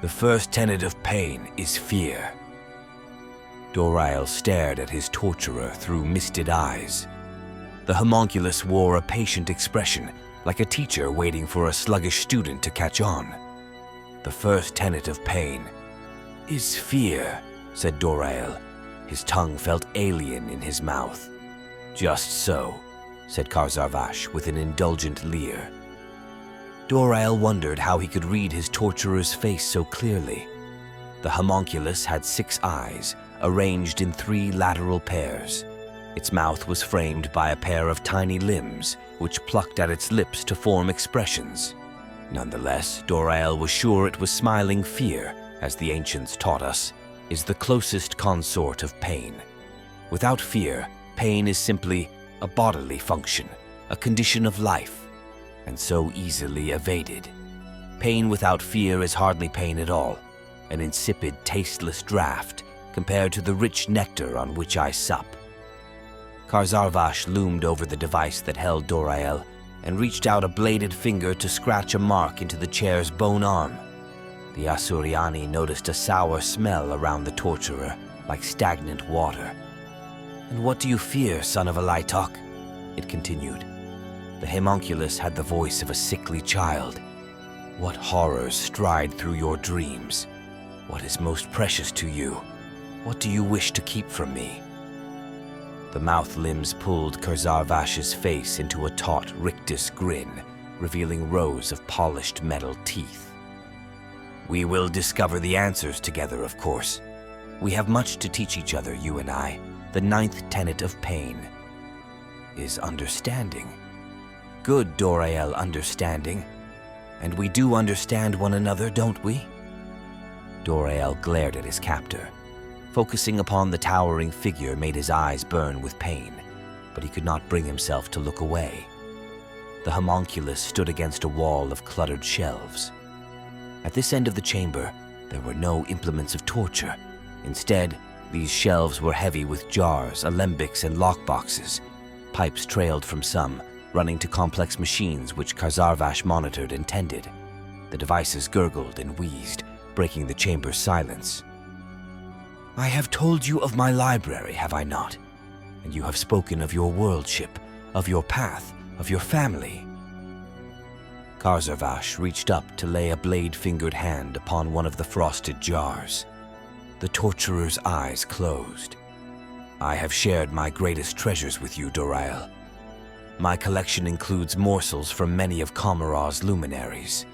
The first tenet of pain is fear. Dorael stared at his torturer through misted eyes. The homunculus wore a patient expression, like a teacher waiting for a sluggish student to catch on. The first tenet of pain is fear, said Dorael. His tongue felt alien in his mouth. Just so, said Karzarvash with an indulgent leer. Dorael wondered how he could read his torturer's face so clearly. The homunculus had 6 eyes, arranged in 3 lateral pairs. Its mouth was framed by a pair of tiny limbs, which plucked at its lips to form expressions. Nonetheless, Dorael was sure it was smiling fear, as the ancients taught us, is the closest consort of pain. Without fear, pain is simply a bodily function, a condition of life, and so easily evaded. Pain without fear is hardly pain at all, an insipid, tasteless draught compared to the rich nectar on which I sup. Karzarvash loomed over the device that held Dorael and reached out a bladed finger to scratch a mark into the chair's bone arm. The Asuryani noticed a sour smell around the torturer, like stagnant water. "And what do you fear, son of a Lytok?" it continued. The Haemonculi had the voice of a sickly child. "What horrors stride through your dreams? What is most precious to you? What do you wish to keep from me?" The mouth limbs pulled Karzarvash's face into a taut rictus grin, revealing rows of polished metal teeth. "We will discover the answers together, of course. We have much to teach each other, you and I. The 9th tenet of pain is understanding. Good, Dorael, understanding. And we do understand one another, don't we?" Dorael glared at his captor. Focusing upon the towering figure made his eyes burn with pain, but he could not bring himself to look away. The homunculus stood against a wall of cluttered shelves. At this end of the chamber, there were no implements of torture. Instead, these shelves were heavy with jars, alembics, and lockboxes. Pipes trailed from some, running to complex machines which Karzarvash monitored and tended. The devices gurgled and wheezed, breaking the chamber's silence. "I have told you of my library, have I not? And you have spoken of your worldship, of your path, of your family." Karzarvash reached up to lay a blade-fingered hand upon one of the frosted jars. The torturer's eyes closed. "I have shared my greatest treasures with you, Dorael. My collection includes morsels from many of Comoraw's luminaries.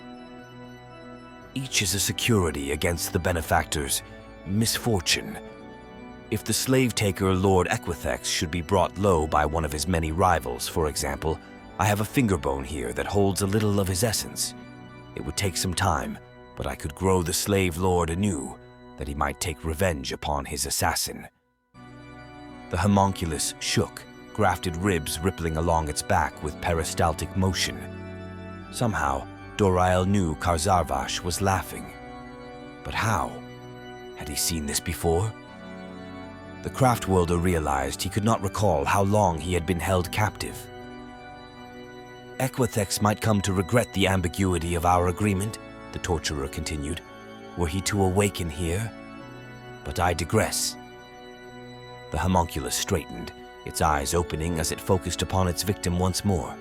Each is a security against the benefactor's misfortune. If the slave-taker Lord Equithex should be brought low by one of his many rivals, for example, I have a fingerbone here that holds a little of his essence. It would take some time, but I could grow the slave lord anew, that he might take revenge upon his assassin." The homunculus shook, grafted ribs rippling along its back with peristaltic motion. Somehow, Dorael knew Karzarvash was laughing. But how? Had he seen this before? The craftworlder realized he could not recall how long he had been held captive. "Equithex might come to regret the ambiguity of our agreement," the torturer continued, "were he to awaken here. But I digress." The homunculus straightened, its eyes opening as it focused upon its victim once more.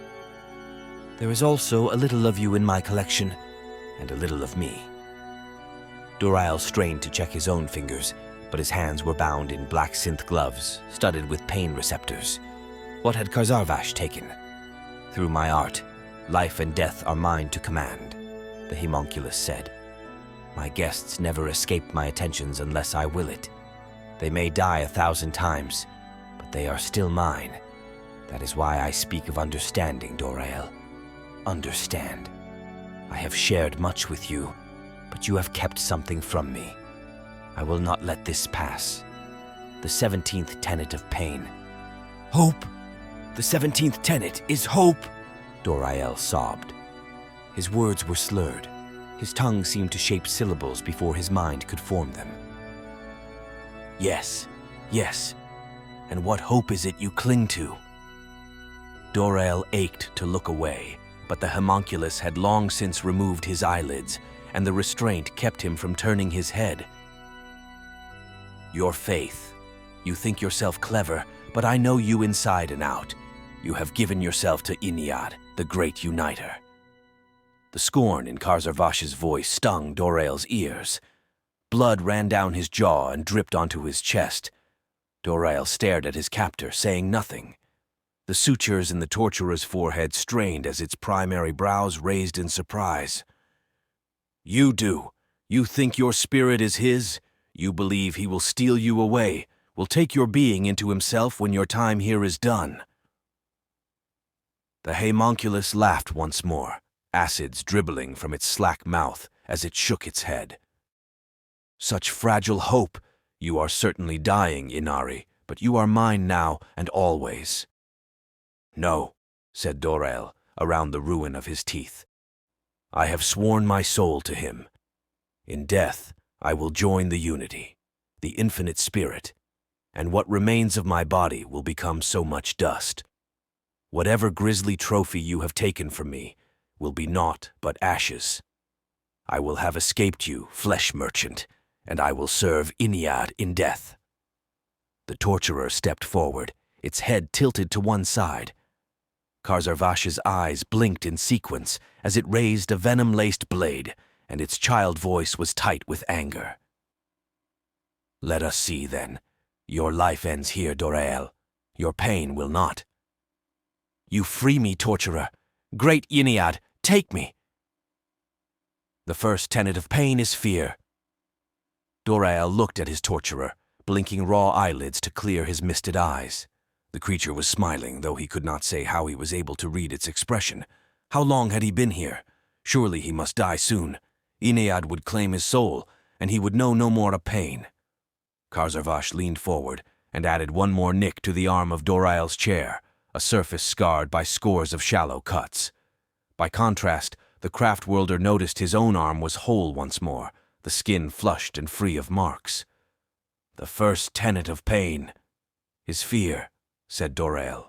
"There is also a little of you in my collection, and a little of me." Dorael strained to check his own fingers, but his hands were bound in black synth gloves, studded with pain receptors. What had Karzarvash taken? "Through my art, life and death are mine to command," the Haemonculi said. "My guests never escape my attentions unless I will it. They may die 1,000 times, but they are still mine. That is why I speak of understanding, Dorael. Understand. I have shared much with you, but you have kept something from me. I will not let this pass. The 17th tenet of pain." "Hope! The 17th tenet is hope!" Dorael sobbed. His words were slurred. His tongue seemed to shape syllables before his mind could form them. "Yes, yes. And what hope is it you cling to?" Dorael ached to look away, but the homunculus had long since removed his eyelids, and the restraint kept him from turning his head. Your faith. You think yourself clever, but I know you inside and out. You have given yourself to Ynnead, the great uniter. The scorn in Karzarvash's voice stung Dorael's ears. Blood ran down his jaw and dripped onto his chest. Dorael stared at his captor, saying nothing. The sutures in the torturer's forehead strained as its primary brows raised in surprise. You do. You think your spirit is his? You believe he will steal you away, will take your being into himself when your time here is done. The Haemonculus laughed once more, acids dribbling from its slack mouth as it shook its head. Such fragile hope! You are certainly dying, Ynnari, but you are mine now and always. No, said Dorael, around the ruin of his teeth. I have sworn my soul to him. In death, I will join the unity, the infinite spirit, and what remains of my body will become so much dust. Whatever grisly trophy you have taken from me will be naught but ashes. I will have escaped you, flesh merchant, and I will serve Ynnead in death. The torturer stepped forward, its head tilted to one side. Karzarvash's eyes blinked in sequence as it raised a venom-laced blade, and its child voice was tight with anger. Let us see, then. Your life ends here, Dorael. Your pain will not. You free me, torturer. Great Ynnead, take me. The first tenet of pain is fear. Dorael looked at his torturer, blinking raw eyelids to clear his misted eyes. The creature was smiling, though he could not say how he was able to read its expression. How long had he been here? Surely he must die soon. Ynnead would claim his soul, and he would know no more of pain. Karzarvash leaned forward and added one more nick to the arm of Dorael's chair, a surface scarred by scores of shallow cuts. By contrast, the craft-worlder noticed his own arm was whole once more, the skin flushed and free of marks. The first tenet of pain is fear, said Dorael.